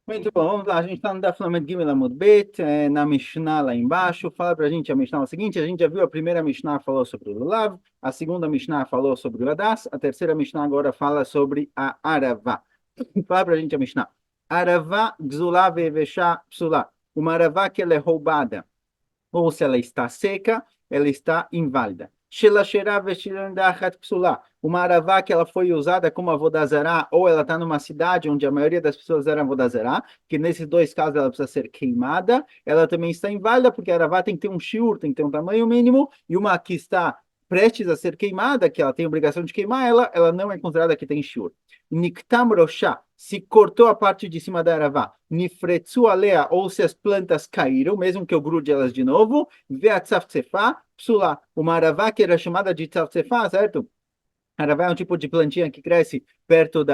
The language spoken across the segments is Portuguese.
Muito bom, vamos lá. A gente está no Daf Lamed Gimel Amud Bet, na Mishnah lá embaixo. Fala para a gente a Mishnah o seguinte: a gente já viu a primeira Mishnah falou sobre o Lulav, a segunda Mishnah falou sobre o Hadas, a terceira Mishnah agora fala sobre a Aravá. Fala para a gente a Mishnah. Aravá Gzulá Veveshá Psulá. Uma Aravá que ela é roubada ou se ela está seca, ela está inválida. Uma aravá que ela foi usada como avodazará, ou ela está numa cidade onde a maioria das pessoas era avodazará, que nesses dois casos ela precisa ser queimada, ela também está inválida, porque a aravá tem que ter um shiur, tem que ter um tamanho mínimo, e uma que está prestes a ser queimada, que ela tem obrigação de queimar ela não é considerada que tem shiur. Niktam roshá, se cortou a parte de cima da aravá, nifretsu alea, ou se as plantas caíram, mesmo que eu grude elas de novo, veatzaftsefá, psula, uma aravá que era chamada de tzaftsefá, certo? Aravá é um tipo de plantinha que cresce perto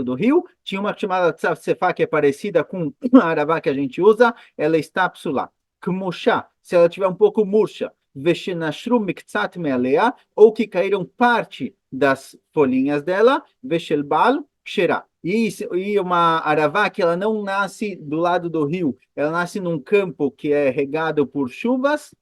do rio. Tinha uma chamada tzaftsefá que é parecida com a aravá que a gente usa, ela está psula. Kmusha, se ela tiver um pouco murcha, veshenashru miktsat mealea, ou que caíram parte das folhinhas dela, veshelbal ksherá. E uma aravá que ela não nasce do lado do rio, ela nasce num campo que é regado por chuvas,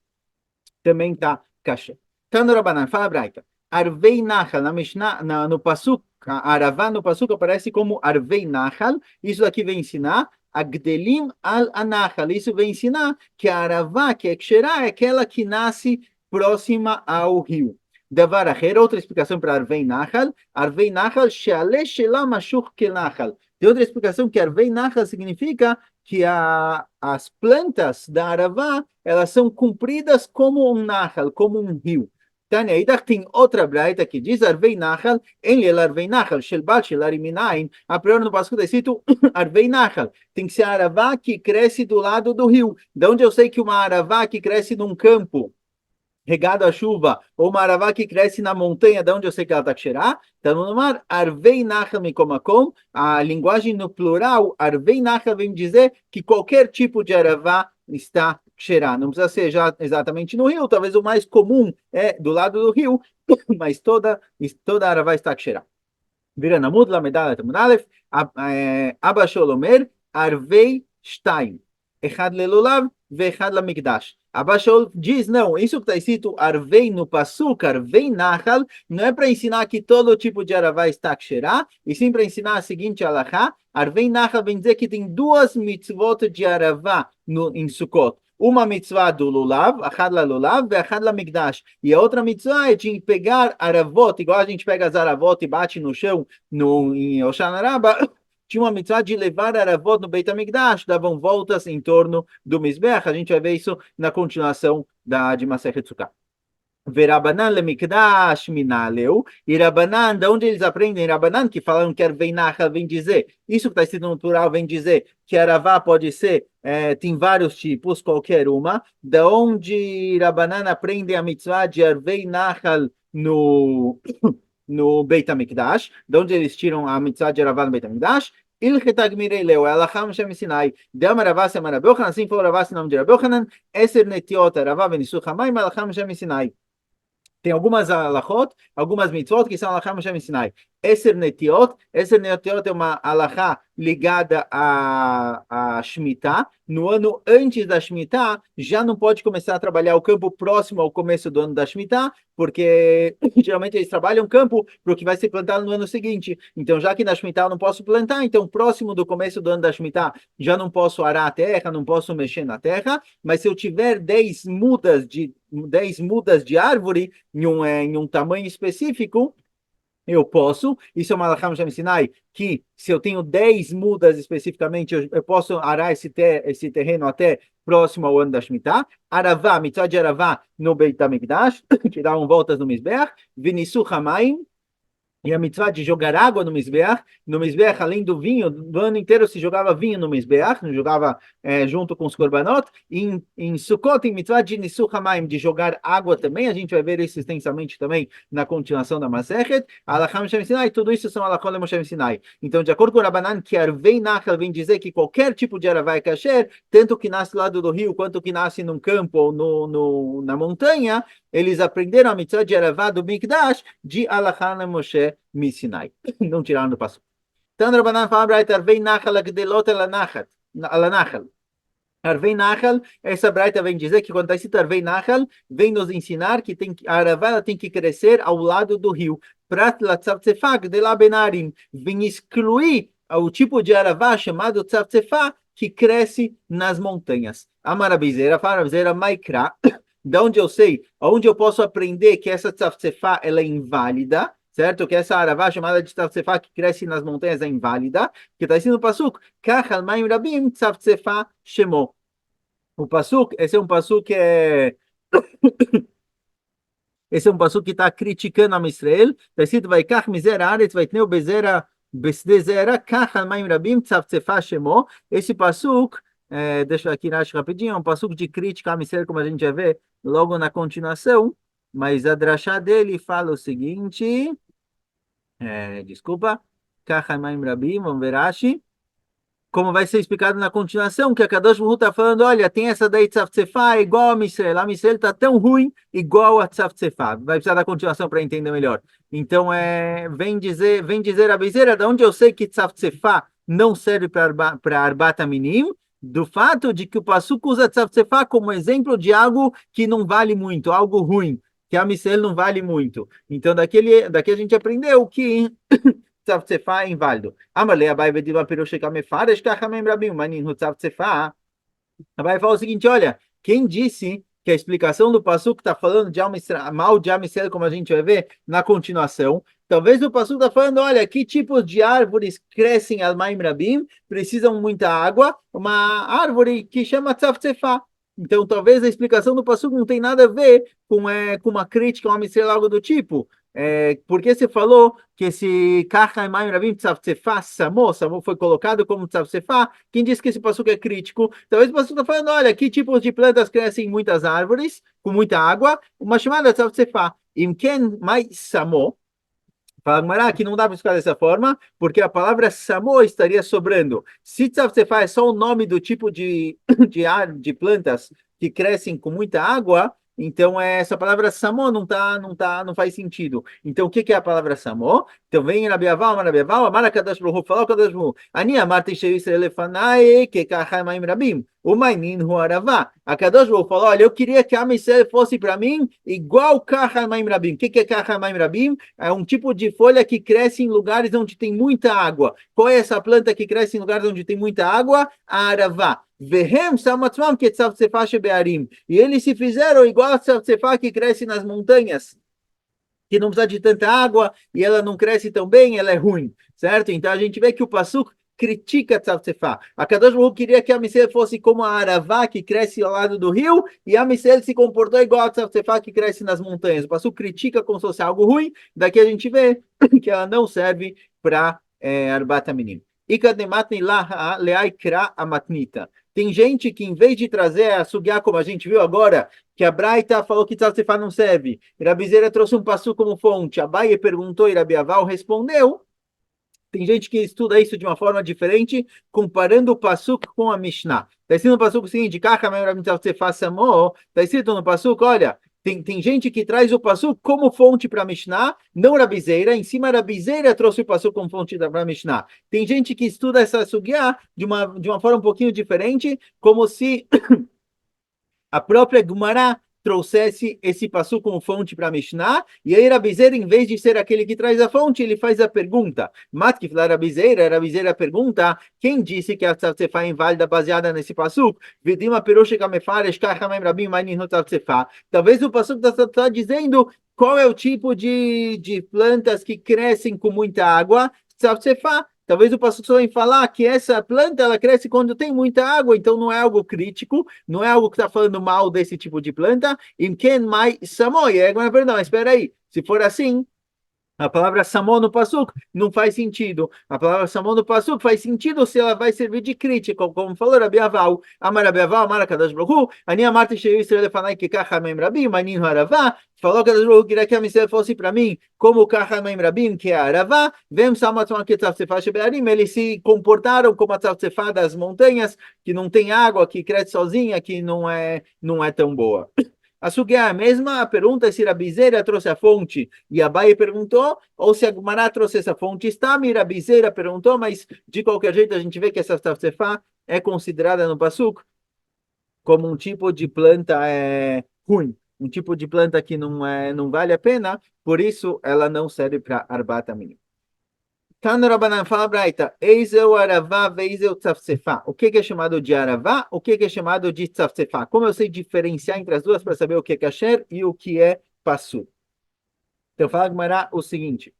também está kasher. Tanorabanan, fala a Braita. Arvei Nahal, na Mishnah, no Pasuk, a Aravá no Pasuk aparece como Arvei Nahal. Isso aqui vem ensinar a Gdelim al Anahal. Isso vem ensinar que a Aravá, que é Ksherá, é aquela que nasce próxima ao rio. Davar Acher, outra explicação para Arvei Nahal, Sheale Shela Mashuch Kenahal. Tem outra explicação que Arvei Nahal significa que as plantas da Aravá, elas são compridas como um nahal, como um rio. Tânia, aí tem outra braita que diz Arvei Nahal, em el Arvei Nahal, Shel Bal Shel Ariminain, a priori no Pasco está escrito Arvei Nahal, tem que ser a Aravá que cresce do lado do rio. De onde eu sei que uma Aravá que cresce num campo regado à chuva, ou uma aravá que cresce na montanha, de onde eu sei que ela está xerá, está no mar, arvei nachal mikomakom, a linguagem no plural, arvei nachal vem dizer que qualquer tipo de aravá está xerá. Não precisa ser já exatamente no rio, talvez o mais comum é do lado do rio, mas toda aravá está xerá. Vira na mudla, medalha, temunalef, abaixo lomer, arvei shtaim. Echad lelulav, veechad lamikdash. Abaixo diz, não, isso que está escrito arvei no pasuk, arvei nachal, não é para ensinar que todo tipo de aravá está ksherá, e sim para ensinar a seguinte alahá, arvei nachal vem dizer que tem duas mitzvot de aravá em Sukkot. Uma mitzvah do lulav, achad la lulav, veachad la migdash. E a outra mitzvah é de pegar aravot, igual a gente pega as aravot e bate no chão em Oshana Rabbah, tinha uma mitzvah de levar aravot no Beit HaMikdash, davam voltas em torno do Mizbeach. A gente vai ver isso na continuação de Masechet Sukkah. Verabanan lemikdash minaleu. E Rabanan, de onde eles aprendem? Rabanan, que falam que Arveinacha vem dizer, isso que está escrito no plural vem dizer que Aravá pode ser, tem vários tipos, qualquer uma. Da onde Rabanan aprende a mitzvah de Arveinachal no Beit HaMikdash, de onde eles tiram a mitzvah de Aravá no Beit HaMikdash. Ilchet Agmirei Leu, Elacham Shem Sinai, Dama Ravasi Amar Rabbi Yochanan, assim falou Ravasi em nome de Rabbi Yochanan, Eser Netiot, Aravá Venisuch Hamayim, Elacham Shem Sinai. Tem algumas alachot, algumas mitzvot que são alachá Moshe Sinai. Eser netiot é uma alachá ligada à Shemitah. No ano antes da Shemitah, já não pode começar a trabalhar o campo próximo ao começo do ano da Shemitah, porque geralmente eles trabalham o campo para o que vai ser plantado no ano seguinte. Então, já que na Shemitah eu não posso plantar, então próximo do começo do ano da Shemitah, já não posso arar a terra, não posso mexer na terra, mas se eu tiver 10 mudas de árvore, em um tamanho específico, eu posso. Isso é uma halakha Shem Sinai, que se eu tenho 10 mudas especificamente, eu posso arar esse terreno até próximo ao ano da Shemitah. Aravá, mitzvah de Aravá no Beit HaMikdash, que davam voltas no Mizbeach. Vinisu Hamayim, e a mitzvah de jogar água no Mizbeach, além do vinho, do ano inteiro se jogava vinho no Mizbeach, não jogava junto com os korbanot. Em Sukkot, em mitzvah de Nisuch Hamayim, de jogar água também, a gente vai ver isso extensamente também na continuação da Masechet. Alacham Moshe Sinai, tudo isso são alachot de Moshe Sinai. Então, de acordo com o Rabanan, que Arvei Nachal vem dizer que qualquer tipo de aravá é kasher, tanto que nasce lá do rio, quanto que nasce num campo ou na montanha, eles aprenderam a mitzvah de aravá do Mikdash de Alachá Moshe Sinai. Não tiraram do passo. Tandra Banan fala, Braita, Arvei Nachal, Agdelot, Alanachal. Arvei Nachal, essa Braita vem dizer que quando está escrito Arvei Nachal, vem nos ensinar que a Aravá tem que crescer ao lado do rio. Prat la Tzavtzefá, de lá Benarim, vem excluir o tipo de Aravá chamado Tzavtzefá, que cresce nas montanhas. A Marabizeira, fala Marabizeira, Maikra, de onde eu sei, onde eu posso aprender que essa Tzavtzefá ela é inválida, certo? Que essa Aravá chamada de Tzavtzefá que cresce nas montanhas é inválida, que está escrito no Pasuk, Kachal Maim Rabim Tzavtzefá Shemo. O Pasuk, esse é um pasuk que está criticando a Israel. Está escrito, vai kach mizer haaretz, vai tneu bezera, besdezera, kach almaim rabim, tzavtzefa shemo. Esse pasuk, deixa eu aqui rapidinho, é um pasuk de crítica a Israel, como a gente já vê logo na continuação. Mas a drachá dele fala o seguinte, desculpa, kach almaim rabim, vamos ver Rashi, como vai ser explicado na continuação, que a Kadosh Baruch Hu está falando, olha, tem essa daí Tzavtzefá igual a Misrael. A Misrael está tão ruim igual a Tzavtzefá. Vai precisar da continuação para entender melhor. Então, vem dizer a Bezeira, de onde eu sei que Tzavtzefá não serve para Arbat Aminim, do fato de que o Passuco usa Tzavtzefá como exemplo de algo que não vale muito, algo ruim, que a Misrael não vale muito. Então, daqui a gente aprendeu que Tzavtzefá é inválido. Amalei Abai Vedila Pirosheka Mefaresh Kachamem Rabim Manin Tzavtzefá. Abai fala o seguinte, olha, quem disse que a explicação do Passuco está falando de mal de Amisrael, como a gente vai ver na continuação, talvez o Passuco está falando, olha, que tipos de árvores crescem Almaim Rabim, precisam muita água, uma árvore que chama Tzavtzefá. Então, talvez a explicação do Passuco não tem nada a ver com uma crítica a Amisrael, algo do tipo. Porque você falou que esse Kachai Maim Rabim Tzavtzefá, Samo foi colocado como Tzavtzefá, quem disse que esse passuco é crítico? Talvez o passuco está falando, olha, que tipos de plantas crescem em muitas árvores, com muita água, uma chamada Tzavtzefá. Imken Mai Samo, fala Gmará, que não dá para explicar dessa forma, porque a palavra Samo estaria sobrando. Se Tzavtzefá é só o nome do tipo de plantas que crescem com muita água, então essa palavra Samo não faz sentido. Então o que é a palavra Samo? Então vem Rabiaval, Amara Kadosh Baruch Hu, falou Kadosh Baruch Hu, Ani amarti she'Yisrael lefanai kekachai maim rabim, umainin hu aravá. A Kadosh Baruch Hu falou, olha, eu queria que a Israel fosse para mim igual Kachai maim rabim. O que é Kachai maim rabim? É um tipo de folha que cresce em lugares onde tem muita água. Qual é essa planta que cresce em lugares onde tem muita água? A aravá. E eles se fizeram igual a Tzavtzefá que cresce nas montanhas, que não precisa de tanta água e ela não cresce tão bem, ela é ruim, certo? Então a gente vê que o Pasuk critica Tzavtzefá. A Kadosh Baruch Hu queria que a Misrael fosse como a Aravá que cresce ao lado do rio e a Misrael se comportou igual a Tzavtzefá que cresce nas montanhas. O Pasuk critica como se fosse algo ruim, daqui a gente vê que ela não serve para Arbat Aminim. Tem gente que, em vez de trazer a sugiá, como a gente viu agora, que a Braita falou que Tzavtzefá não serve, Irabizeira trouxe um passu como fonte, Abaye perguntou e Rabiaval respondeu. Tem gente que estuda isso de uma forma diferente, comparando o pasuk com a Mishnah. Está escrito no pasuk o seguinte, está escrito no pasuk, olha, tem gente que traz o pasuk como fonte para a Mishnah, não Rabizeira, em cima Rabizeira trouxe o pasuk como fonte para a Mishnah. Tem gente que estuda essa sugiá de uma forma um pouquinho diferente, como se a própria Gumará trouxesse esse passu como fonte para Mishnah, e aí Rabizeira, em vez de ser aquele que traz a fonte, ele faz a pergunta. Matkif la Rabizeira pergunta, quem disse que a Tzavtzefá é inválida baseada nesse passu? Vidima peroshe kamefaresh kachamem rabim mainin Tzavtzefá. Talvez o passu está dizendo qual é o tipo de plantas que crescem com muita água, Tzavtzefá. Talvez o pastor em falar que essa planta ela cresce quando tem muita água, então não é algo crítico, não é algo que está falando mal desse tipo de planta. Em quem mais samoy? Perdão, espera aí. Se for assim, a palavra samon no pasuk não faz sentido. A palavra samon no pasuk faz sentido se ela vai servir de crítica, como falou Rabi Aval. Amar Rabi Aval, Amar Kadosh Baruch Hu, Ani amarti she'Yisrael lefanai kekachamem rabim, manin haravá. Falou que Kadosh Baruch Hu queria que a Misrael fosse para mim como o kachamem rabim, que é a haravá. Vem samatzman que tzavtzefá shebearim. Eles se comportaram como a tzavtzefá das montanhas, que não tem água, que cresce sozinha, que não é tão boa. A Sugya é a mesma, a pergunta é se Rabi Zera trouxe a fonte e Abaye perguntou, ou se a Gemara trouxe essa fonte. Stami, Rabi Zera perguntou, mas de qualquer jeito a gente vê que essa Tafsefá é considerada no Pasuk como um tipo de planta ruim, um tipo de planta que não vale a pena, por isso ela não serve para Arbat Aminim. Tano Rabanan fala Braita, Eiseu Aravá, Veiseu Tzafsefá. O que é chamado de Aravá? O que é chamado de Tzafsefá? Como eu sei diferenciar entre as duas para saber o que é kasher e o que é passu? Então fala Gemara o seguinte,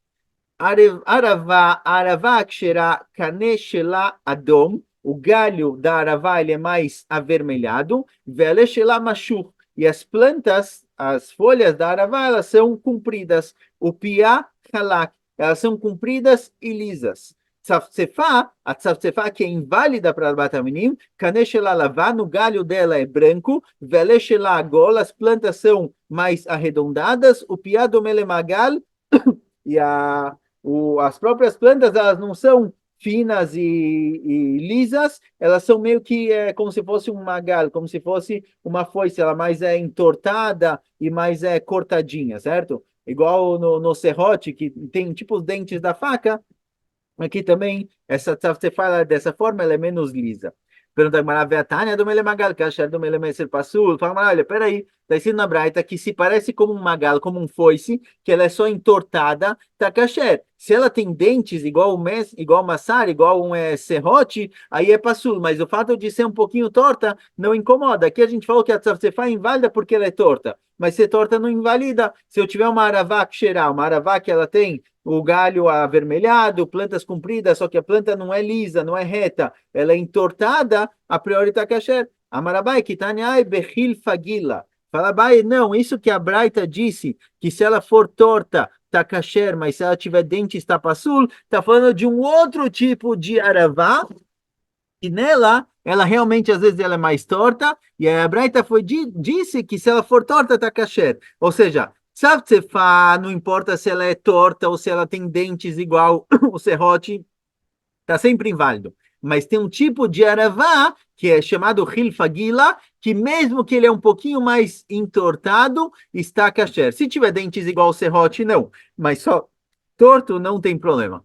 Aravá Ksherá Kane Shela Adom, o galho da Aravá ele é mais avermelhado, Vele Shela Mashur, e as plantas, as folhas da Aravá, elas são compridas, o Piá Halak, elas são compridas e lisas. Tzaftzefá, a tzaftzefá que é inválida para Arbat Aminim, Kane Shela Lavá, no galho dela é branco, Vele Shela Agol, as plantas são mais arredondadas, o Piá Domele Magal, e as próprias plantas, elas não são finas e lisas, elas são meio que como se fosse um magal, como se fosse uma foice, ela mais é entortada e mais é cortadinha, certo? Igual no serrote, que tem tipo os dentes da faca, aqui também, essa você fala dessa forma, ela é menos lisa. Pergunta a Tânia do Melemagal, que achar do Melemeser Passul. Fala, olha, peraí, está escrito na Braita que se parece como um magal, como um foice, que ela é só entortada, tá kasher. Se ela tem dentes igual o igual maçar, igual um serrote, aí é passul. Mas o fato de ser um pouquinho torta não incomoda. Aqui a gente falou que a tzafzefá é inválida porque ela é torta. Mas ser torta não invalida. Se eu tiver uma aravá que cheirar, uma aravá que ela tem o galho avermelhado, plantas compridas, só que a planta não é lisa, não é reta, ela é entortada, a priori está kasher. Amarabai, kitaniai bechil fagila. Fala, Bai, não, isso que a Braita disse, que se ela for torta, tá kasher, mas se ela tiver dente, está passul, tá falando de um outro tipo de aravá, e nela, ela realmente, às vezes, ela é mais torta, e a Braita disse que se ela for torta, tá kasher. Ou seja, Tzavtzefá, não importa se ela é torta ou se ela tem dentes igual o serrote, está sempre inválido. Mas tem um tipo de aravá, que é chamado hilfagila, que mesmo que ele é um pouquinho mais entortado, está kasher. Se tiver dentes igual o serrote, não. Mas só torto, não tem problema.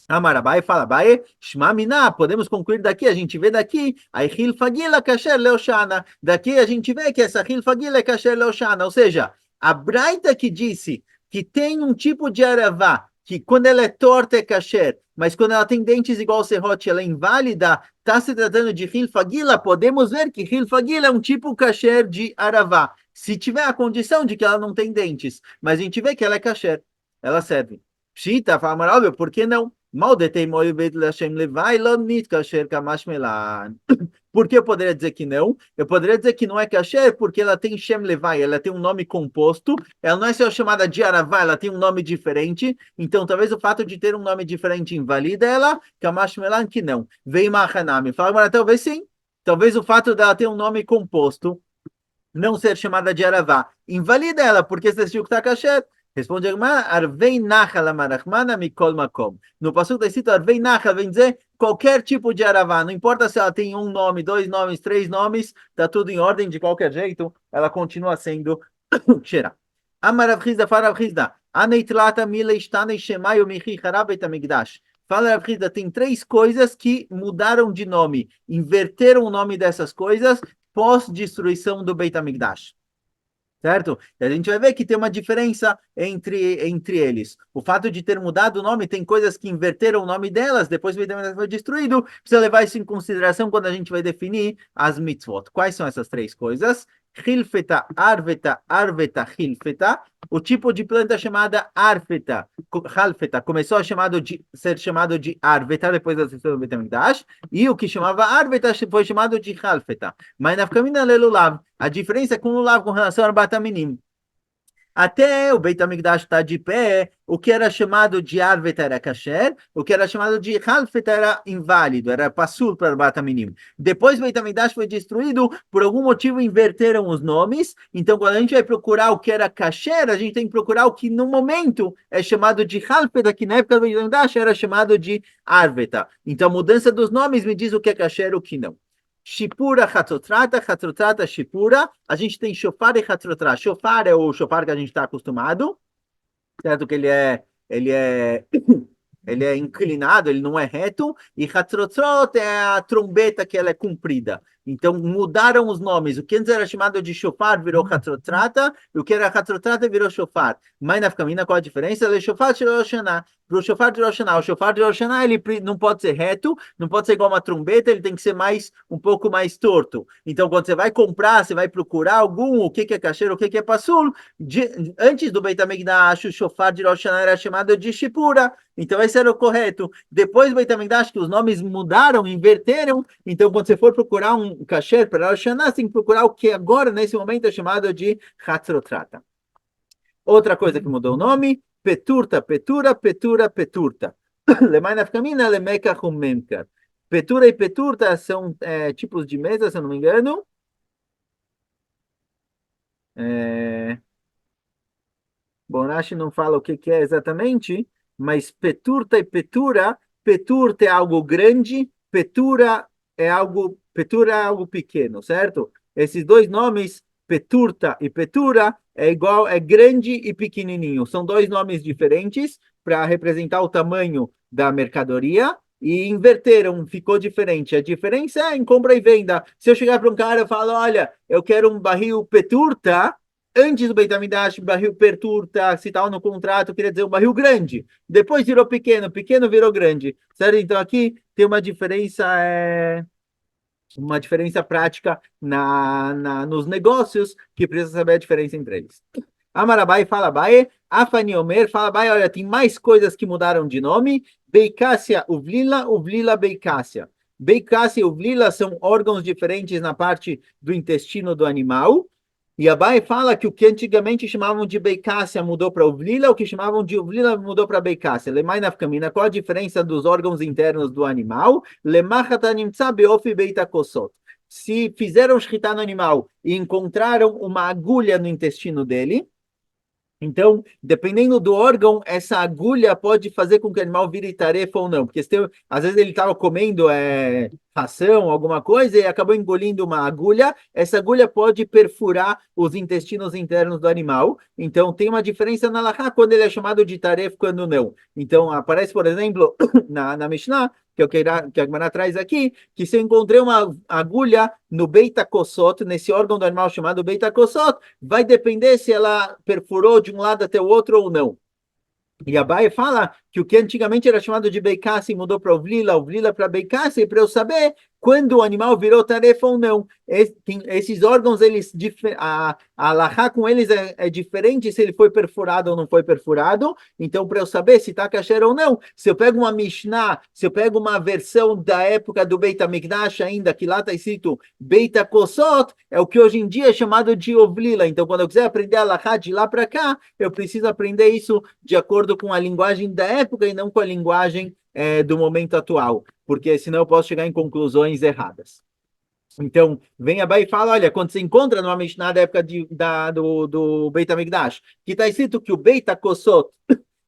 Amarabai fala, Bae, Shma Miná, podemos concluir daqui, a gente vê daqui, a Hilfagila Kasher Leoshana, daqui a gente vê que essa Hilfagila é Kasher Leoshana, ou seja, a Braita que disse que tem um tipo de aravá, que quando ela é torta é Kasher, mas quando ela tem dentes igual ao serrote, ela é inválida, está se tratando de Hilfagila, podemos ver que Hilfagila é um tipo Kasher de aravá, se tiver a condição de que ela não tem dentes, mas a gente vê que ela é Kasher, ela serve. Pshita, fala, Maralho, por que não? Por que eu poderia dizer que não? Eu poderia dizer que não é kasher porque ela tem Shem Levai, ela tem um nome composto, ela não é só chamada de Aravá, ela tem um nome diferente, então talvez o fato de ter um nome diferente invalida ela, Kamash Melan que não. Vem Mahanami, fala, mas talvez sim, talvez o fato dela ter um nome composto, não ser chamada de Aravá, invalida ela, porque você assistiu que está kasher. Responde a Gemara, Arvei Nachal Amarachmana Mikol Makom. No passuco está escrito Arvei Nachal, vem dizer qualquer tipo de Aravá, não importa se ela tem um nome, dois nomes, três nomes, está tudo em ordem de qualquer jeito, ela continua sendo Xerá. Amaravrizda, Faravrizda, Aneitlata Mila Ishtanei Shemayo Michi Harabet Amigdash. Fala, Ravrizda, tem três coisas que mudaram de nome, inverteram o nome dessas coisas pós-destruição do Beit HaMikdash. Certo? E a gente vai ver que tem uma diferença entre eles. O fato de ter mudado o nome, tem coisas que inverteram o nome delas, depois o Beit HaMikdash foi destruído, precisa levar isso em consideração quando a gente vai definir as mitzvot. Quais são essas três coisas? Hilfeta, arveta, arveta, hilfeta. O tipo de planta chamada arfeta, halfeta, começou a ser chamado de arveta depois da destruição do Beit HaMikdash, e o que chamava arveta foi chamado de halfeta. Mas na Kamina Lelulav, a diferença com o Lulav com relação ao Bataminim. Até o Beit HaMikdash está de pé, o que era chamado de Arvet era kasher, o que era chamado de Halfet era inválido, era passul para o Bataminim. Depois o Beit HaMikdash foi destruído, por algum motivo inverteram os nomes, então quando a gente vai procurar o que era kasher, a gente tem que procurar o que no momento é chamado de Halfet, que na época do Beit HaMikdash era chamado de Arveta. Então a mudança dos nomes me diz o que é kasher e o que não. Shipura Hatzotrata, Shipura. A gente tem shofar e Hatzotrata. Shofar é o shofar que a gente está acostumado, certo? Que ele é inclinado, ele não é reto, e Hatzrotzrot é a trombeta que ela é comprida. Então mudaram os nomes. O que antes era chamado de shofar virou Hatzrotrata, e o que era Hatzrotrata virou shofar. Mas na Fkamina, qual a diferença? Ele é shofar de Rosh Hashanah. Para o shofar de Rosh Hashanah, o shofar de Rosh Hashanah, ele não pode ser reto, não pode ser igual uma trombeta, ele tem que ser um pouco mais torto. Então, quando você vai comprar, você vai procurar o que é kasher, o que é pasul, antes do Beit HaMikdash, o shofar de Rosh Hashanah era chamado de shipura. Então, esse era o correto. Depois do Beit HaMikdash, que os nomes mudaram, inverteram. Então, quando você for procurar um kasher para Rosh Hashanah, você tem que procurar o que agora, nesse momento, é chamado de Hatzrotrata. Outra coisa que mudou o nome, Peturta, Petura, Petura, Peturta. Lemay nafkamina, lemeka humemka. Petura e Peturta são tipos de mesa, se eu não me engano. É, Bonashi não fala o que é exatamente, mas Peturta e Petura, Peturta é algo grande, Petura é algo pequeno, certo? Esses dois nomes, Peturta e Petura, é igual, é grande e pequenininho. São dois nomes diferentes para representar o tamanho da mercadoria e inverteram, ficou diferente. A diferença é em compra e venda. Se eu chegar para um cara e falar, olha, eu quero um barril Peturta, antes do Beit HaMikdash, barril Peturta, se tal no contrato, queria dizer um barril grande. Depois virou pequeno, pequeno virou grande. Certo? Então aqui tem uma diferença prática nos negócios que precisa saber a diferença entre eles. Amarabai fala Bae, Afani Omer fala Bae, olha, tem mais coisas que mudaram de nome. Beicácia Uvlila, Uvlila Beicácia. Beicácia e Uvlila são órgãos diferentes na parte do intestino do animal. E Abai fala que o que antigamente chamavam de beicácia mudou para uvlila, o que chamavam de uvlila mudou para beicácia. Lemai nafkamina, qual a diferença dos órgãos internos do animal? Lemachatanim beofi beitakosot. Se fizeram shritá no animal e encontraram uma agulha no intestino dele, então, dependendo do órgão, essa agulha pode fazer com que o animal vire tarefa ou não. Porque às vezes ele estava comendo ração, alguma coisa, e acabou engolindo uma agulha. Essa agulha pode perfurar os intestinos internos do animal. Então, tem uma diferença na Laha quando ele é chamado de tarefa, quando não. Então, aparece, por exemplo, na Mishnah, que a Gemara traz aqui, que se eu encontrei uma agulha no Beita Kossot, nesse órgão do animal chamado Beita Kossot, vai depender se ela perfurou de um lado até o outro ou não. E Abai fala que o que antigamente era chamado de Beikassi mudou para Uvlila para Beikassi, para eu saber quando o animal virou tarefa ou não. Esses órgãos, a alahá com eles é diferente se ele foi perfurado ou não foi perfurado. Então, para eu saber se está kasher ou não, se eu pego uma Mishnah, se eu pego uma versão da época do Beit HaMikdash ainda, que lá está escrito Beit HaKosot, é o que hoje em dia é chamado de Uvlila. Então, quando eu quiser aprender a alahá de lá para cá, eu preciso aprender isso de acordo com a linguagem da época e não com a linguagem do momento atual, porque senão eu posso chegar em conclusões erradas. Então, vem a e fala, olha, quando você encontra numa Mishnah da época do Beit HaMikdash, que está escrito que o Beit HaKosot,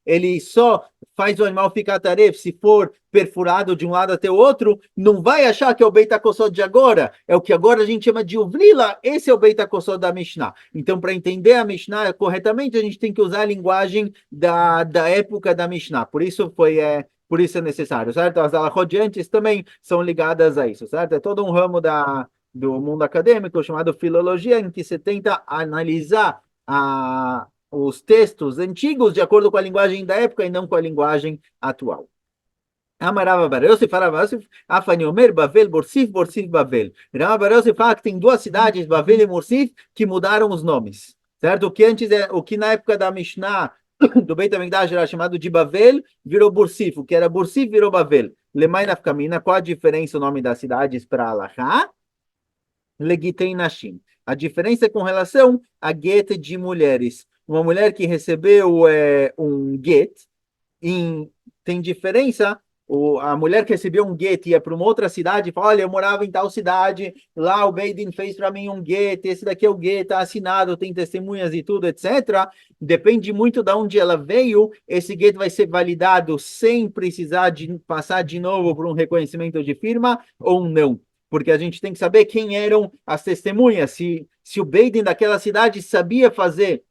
ele só faz o animal ficar tarefa se for perfurado de um lado até o outro, não vai achar que é o Beit HaKosot de agora, é o que agora a gente chama de Uvlila, esse é o Beit HaKosot da Mishnah. Então, para entender a Mishnah corretamente, a gente tem que usar a linguagem da época da Mishnah. Por isso é necessário, certo? As alahot de antes também são ligadas a isso, certo? É todo um ramo do mundo acadêmico chamado filologia, em que se tenta analisar os textos antigos de acordo com a linguagem da época e não com a linguagem atual. Amarava Bar Yosef, Arava Yosef, Afani Omer, Bavel, Borsif, Borsif, Bavel. Rava Bar Yosef fala que tem duas cidades, Bavel e Borsif, que mudaram os nomes, certo? O que na época da Mishnah do Beit HaMikdash era chamado de Bavel, virou Borsif. O que era Borsif virou Bavel. Lemay nafkamina, qual a diferença o nome das cidades para Alahá? Legitei Nashim. A diferença é com relação a get de mulheres. Uma mulher que recebeu um get, tem diferença. A mulher que recebeu um get ia para uma outra cidade e fala: olha, eu morava em tal cidade, lá o Beidin fez para mim um get, esse daqui é o get, está assinado, tem testemunhas e tudo, etc. Depende muito de onde ela veio, esse get vai ser validado sem precisar de passar de novo por um reconhecimento de firma ou não. porque a gente tem que saber quem eram as testemunhas, se o Beidin daquela cidade sabia fazer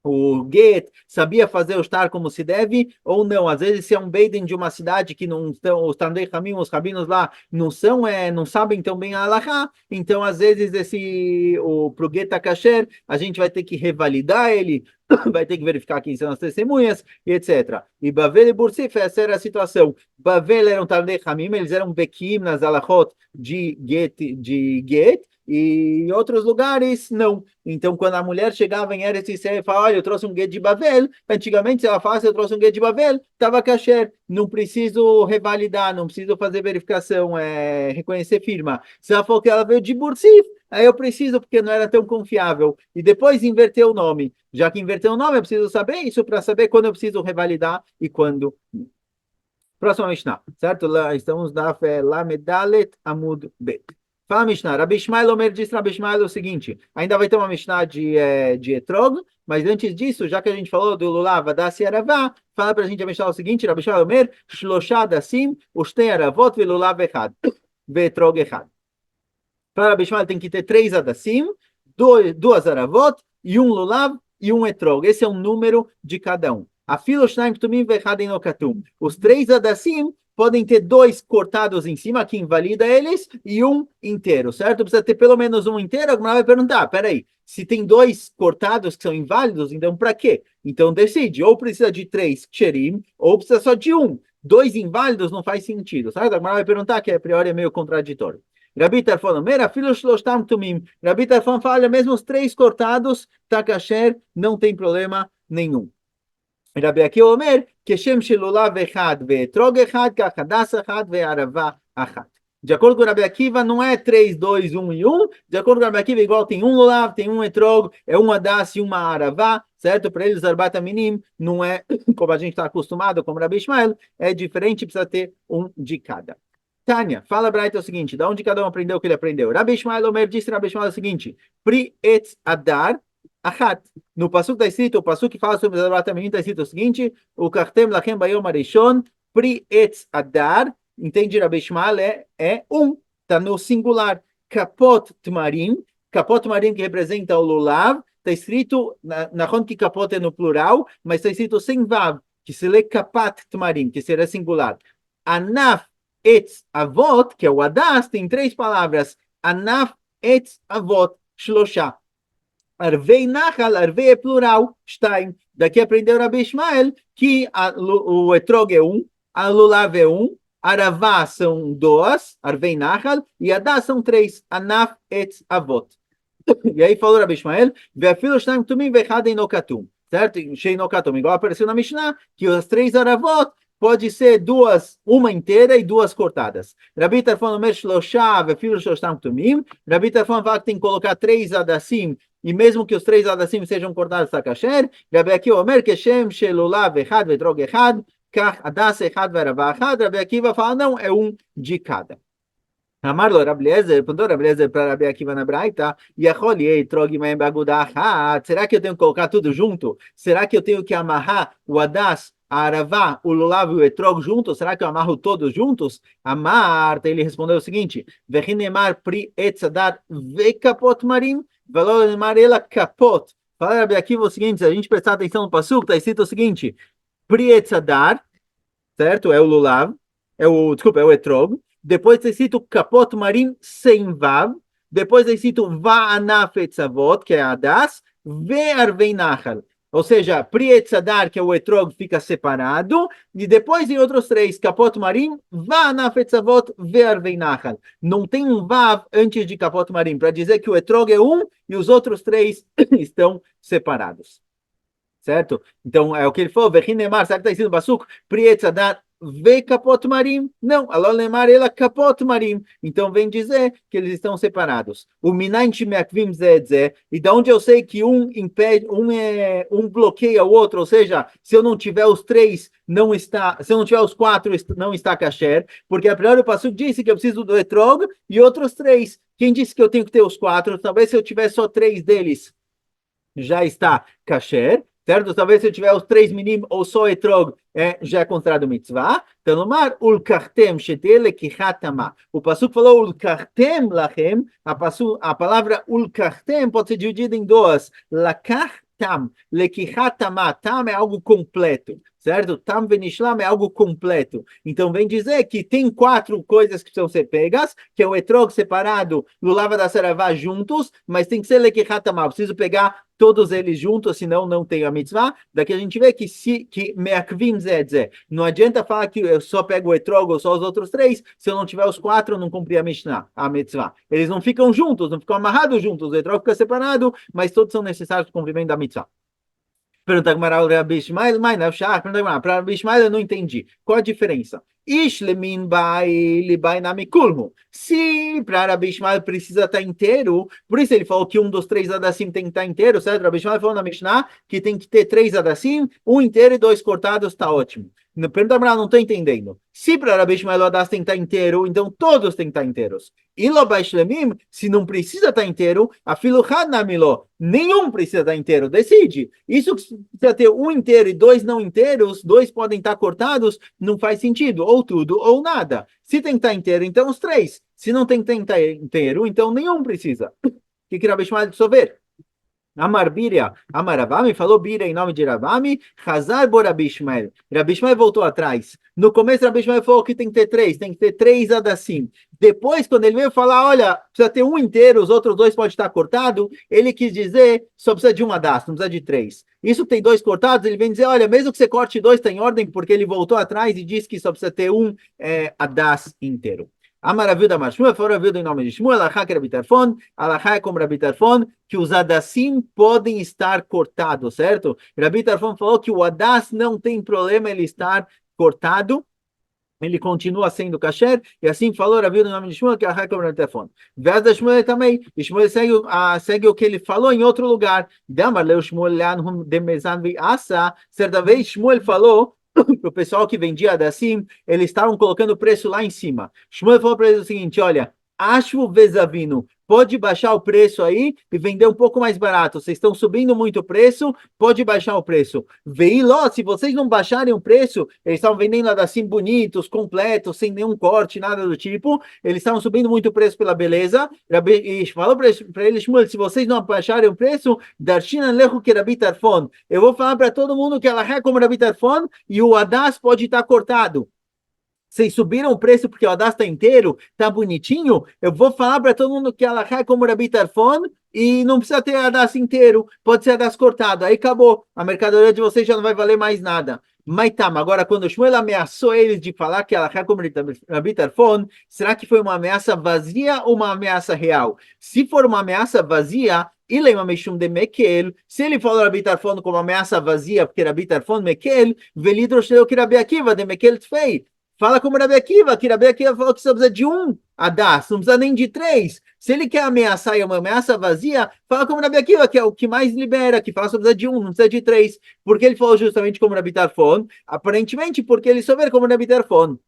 o get, sabia fazer o estar como se deve ou não. Às vezes, se é um beidin de uma cidade que não estão, os Tandei Ramim, os rabinos lá, não são, não sabem tão bem a Halakha, então, às vezes, pro get kasher, a gente vai ter que revalidar ele, vai ter que verificar quem são as testemunhas, e etc. E Bavel e Bursif, essa era a situação. Bavel eram Tandei Ramim, eles eram bekim nas halachot de get, e em outros lugares, não. Então, quando a mulher chegava em Eretz Israel e falava, olha, eu trouxe um guet de Bavel, antigamente, se ela falasse, eu trouxe um guet de Bavel, estava kasher, não preciso revalidar, não preciso fazer verificação, reconhecer firma. Se ela falou que ela veio de Bursif, aí eu preciso, porque não era tão confiável. E depois inverteu o nome. Já que inverteu o nome, eu preciso saber isso para saber quando eu preciso revalidar e quando. Próxima Mishnah, certo? Lá estamos na Lamedalet Amud Bet. Fala Mishnah, Rabi Ishmael Omer diz Rabi Ishmael o seguinte, ainda vai ter uma Mishnah de Etrog, mas antes disso, já que a gente falou do Lulav, Adassi e Aravá, fala pra gente a Mishnah o seguinte, Rabi Ishmael Omer, Shloshá Adassim, Ushtei Aravot Velulav Echad, Vetrog Echad. Para Rabi Ishmael tem que ter 3 Adassim, duas Aravot, e um Lulav e um Etrog. Esse é o número de cada um. A Filoshnaim Tumim Vechad Enokatum. Os 3 Adassim podem ter 2 cortados em cima, que invalida eles, e um inteiro, certo? Precisa ter pelo menos um inteiro. Agora vai perguntar, peraí, se tem 2 cortados que são inválidos, então para quê? Então decide, ou precisa de 3 ksherim, ou precisa só de um. 2 inválidos não faz sentido, certo? Agora vai perguntar, que a priori é meio contraditório. Rabi Tarfon, Mera, filho Shloshtam Tumim. Rabi Tarfon fala, mesmo os 3 cortados, tá kasher, não tem problema nenhum. Rabi Akiva Omer, Keshem Shelulav Echad Ve'etrog Echad, Kachadas Echad Ve'arava Echad. De acordo com o Rabi Akiva, não é 3, 2, 1 e 1. De acordo com o Rabi Akiva, igual tem um Lulav, tem um Etrog, é um Adas e uma Aravá, certo? Para eles, Arbat Minim não é como a gente está acostumado, como Rabi Ishmael, é diferente, precisa ter um de cada. Tânia, fala Braita o seguinte, da onde cada um aprendeu o que ele aprendeu? Rabi Ishmael Omer disse Rabi Ishmael o seguinte, Pri etz adar achat. No pasuk está escrito, o pasuk que fala sobre Zarat Aminim está escrito o seguinte, o kartem lachem bayom arishon, Pri etz adar, entende Rabi Ishmael, é um, está no singular. Kapot tmarim que representa o lulav, está escrito, na que kapot é no plural, mas está escrito sem vav, que se lê kapat tmarim, que será singular. Anaf etz avot, que é o adas, tem 3 palavras. Anaf etz avot, shlosha. Arvei nachal, arvei é plural, stein. Daqui aprendeu Rabi Ishmael que o etrog é um, a lulav é um, aravá são 2, arvei nachal, e adas são 3, anaf etz avot. E aí falou Rabi Ishmael, ve'afilo shnaim tumim ve'echad enokatum, certo? Sheinokatum, igual apareceu na Mishnah, que as 3 aravot pode ser uma inteira e 2 cortadas. Rabi Tarfon omer shloshá ve'afilo shloshtam tumim. Rabi Tarfon fala que tem que colocar 3 adassim, e mesmo que os 3 adassim sejam cortados, está kasher. Rabi Akiva omer keshem shelulav echad ve'trog echad, kach adas echad ve'aravá echad. Rabi Akiva fala, não, é um de cada. Amarlo Rabliezer, perguntou Rabliezer para Rabi Akiva na Braita, Yacholiei trogimem bagudachat. Será que eu tenho que colocar tudo junto? Será que eu tenho que amarrar o Adas, a Aravá, o Lulav e o Etrog juntos? Será que eu amarro todos juntos? Amarta, ele respondeu o seguinte, Vechinemar pri etzadar vekapot marim, valonemar ela kapot. Fala Rabi Akiva o seguinte, se a gente prestar atenção no pasuk, está escrito o seguinte, pri etzadar, certo? É o Lulav, desculpa, é o Etrog. Depois está escrito Kapot Marim sem Vav. Depois está escrito Va'anaf Etzavot, que é Adas, Ve'arvei Nachal. Ou seja, Pri Etzadar, que é o Etrog, fica separado. E depois em outros 3, Kapot Marim, Va'anaf Etzavot, Ve'arvei Nachal. Não tem um Vav antes de Kapot Marim, para dizer que o Etrog é um e os outros 3 estão separados. Certo? Então, é o que ele falou, Vechinemar, sabe que está escrito no Pasuk? Pri Etzadar, Vê capot marim? Não, Alolemar ela capot marim. Então vem dizer que eles estão separados. O minayin shemeakvim zeh, e da onde eu sei que um impede, um bloqueia o outro, ou seja, se eu não tiver os 3, não está, se eu não tiver os 4, não está kasher, porque a priori o Pasuk disse que eu preciso do etrog e outros 3. Quem disse que eu tenho que ter os 4? Talvez se eu tiver só 3 deles, já está kasher. certo? Talvez se eu tiver os 3 minim ou só etrog, já é considerado mitzvah. Então, no mar, ulkartem shetele kichatama. O passuco falou ulkartem lachem. A palavra ulkartem pode ser dividida em duas. Lakach tam, lekichatama. Tam é algo completo, certo? Tam venishlam é algo completo. Então, vem dizer que tem 4 coisas que precisam ser pegas, que é o etrog separado, lulava da saravá juntos, mas tem que ser lekichatama. Preciso pegar todos eles juntos, senão não tem a mitzvah. Daqui a gente vê que meakvim zedze. Não adianta falar que eu só pego o etrog ou só os outros 3, se eu não tiver os 4, eu não cumpri a Mishnah, a mitzvah. Eles não ficam juntos, não ficam amarrados juntos, o etrog fica separado, mas todos são necessários para o cumprimento da mitzvah. Pergunta Gamara ao Rabi Ishmael, para Rabi Ishmael eu não entendi. Qual a diferença? Ishlemin bai libai namikulhu. Se para Rabi Ishmael precisa estar inteiro, por isso ele falou que um dos 3 adassim tem que estar inteiro, certo? Rabi Ishmael falou na Mishnah que tem que ter 3 adassim, um inteiro e 2 cortados, está ótimo. Pergunta Gamara, não estou entendendo. Se para Rabi Ishmael o adas tem que estar inteiro, então todos têm que estar inteiros. E lo baishlemim, se não precisa estar inteiro, afilo had namilo, nenhum precisa estar inteiro, decide. Isso precisa ter um inteiro e 2 não inteiros, 2 podem estar cortados, não faz sentido, ou tudo ou nada. Se tem que estar inteiro, então os 3. Se não tem que estar inteiro, então nenhum precisa. O que Rabi Ishmael precisa ver? Amar Bira, Amar Ravami, falou Bira em nome de Ravami, Hazar bo Rabi Ishmael. Rabi Ishmael voltou atrás. No começo, Rabi Ishmael falou que tem que ter 3, tem que ter 3 adassim. Depois, quando ele veio falar, olha, precisa ter um inteiro, os outros 2 podem estar cortados, ele quis dizer, só precisa de um adas, não precisa de 3. Isso tem 2 cortados, ele vem dizer, olha, mesmo que você corte 2, está em ordem, porque ele voltou atrás e disse que só precisa ter um adas inteiro. A maravilha da Shmuel, foi maravilha em nome de Shmuel, Alachá que Rabi Tarfon, Alachá é como Rabi Tarfon, que os adassim podem estar cortados, certo? Rabi Tarfon falou que o adas não tem problema ele estar cortado, ele continua sendo kasher, e assim falou Rabi no nome de Shmuel, que Alachá é como Rabi Tarfon. Vez da Shmuel também, e Shmuel segue o que ele falou em outro lugar. Damar leu Shmuel leanhum demezan vi asa, certa vez Shmuel falou para o pessoal que vendia assim, eles estavam colocando o preço lá em cima. Shmuel falou para eles o seguinte: olha, acho vezavino, pode baixar o preço aí e vender um pouco mais barato. Vocês estão subindo muito o preço, pode baixar o preço. Veiló, se vocês não baixarem o preço, eles estavam vendendo assim bonitos, completos, sem nenhum corte, nada do tipo. Eles estavam subindo muito o preço pela beleza. E falou para eles, Shmuel, se vocês não baixarem o preço, Darshinan lechu que Rabi Tarfon. Eu vou falar para todo mundo que ela é como Rabi Tarfon e o Adas pode estar cortado. Vocês subiram o preço porque o Adas está inteiro, está bonitinho. Eu vou falar para todo mundo que ela é como Rabi Tarfon e não precisa ter Adas inteiro, pode ser Adas cortado. Aí acabou, a mercadoria de vocês já não vai valer mais nada. Mas tá, agora quando o Shmuel ameaçou eles de falar que ela é como Rabi Tarfon, será que foi uma ameaça vazia ou uma ameaça real? Se for uma ameaça vazia, se ele falou Rabi Tarfon como ameaça vazia, porque Rabi Tarfon mekel, velidro shleu que Rabi Akiva de mekel tfei. Fala como Rabi Akiva, que Rabi Akiva falou que só precisa de um adas, não precisa nem de 3. Se ele quer ameaçar e é uma ameaça vazia, fala como Rabi Akiva, que é o que mais libera, que fala que só precisa de um, não precisa de 3. Porque ele falou justamente como Rabi Tarfon? Aparentemente, porque ele souber como Rabi Tarfon.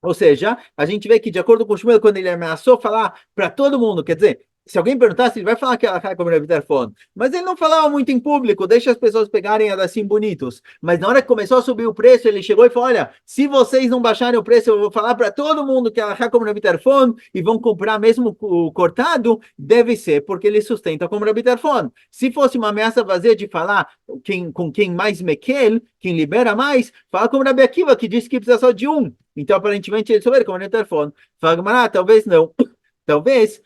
Ou seja, a gente vê que, de acordo com o Shmuel, quando ele ameaçou falar para todo mundo, quer dizer, se alguém perguntasse, ele vai falar que ela cai como Rabi Tarfon. Mas ele não falava muito em público, deixa as pessoas pegarem assim bonitos. Mas na hora que começou a subir o preço, ele chegou e falou: olha, se vocês não baixarem o preço, eu vou falar para todo mundo que ela cai como Rabi Tarfon e vão comprar mesmo o cortado, deve ser porque ele sustenta como Rabi Tarfon. Se fosse uma ameaça vazia de falar com quem mais mequel, quem libera mais, fala como Rabi Akiva, que disse que precisa só de um. Então, aparentemente, ele souber como Rabi Tarfon. Fala, Gamara, talvez não. Talvez.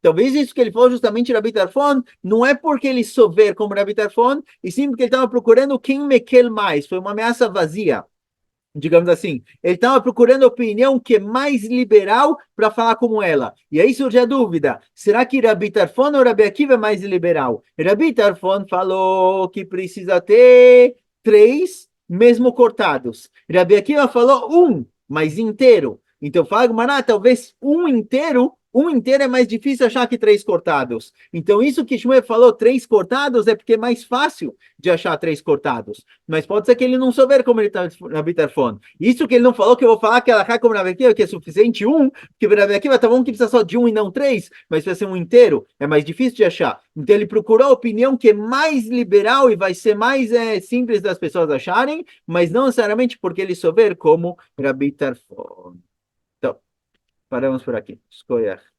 Talvez isso que ele falou justamente Rabi Tarfon não é porque ele souber como Rabi Tarfon, e sim porque ele estava procurando quem mequel mais. Foi uma ameaça vazia, digamos assim. Ele estava procurando a opinião que é mais liberal para falar como ela. E aí surge a dúvida: será que Rabi Tarfon ou Rabi Akiva é mais liberal? Rabi Tarfon falou que precisa ter 3, mesmo cortados. Rabi Akiva falou 1, mas inteiro. Então fala, Gumará, talvez um inteiro Um inteiro é mais difícil achar que três cortados. Então, isso que Shmuel falou, três cortados, é porque é mais fácil de achar três cortados. Mas pode ser que ele não souber como ele está na Bitarfone. Isso que ele não falou, que eu vou falar que ela cai como na Akiva, que é suficiente um, que na Akiva tá bom que precisa só de um e não três, mas vai ser um inteiro, é mais difícil de achar. Então, ele procurou a opinião que é mais liberal e vai ser mais simples das pessoas acharem, mas não necessariamente porque ele souber como Rabi Tarfon. Então, paramos por aqui. Escolha.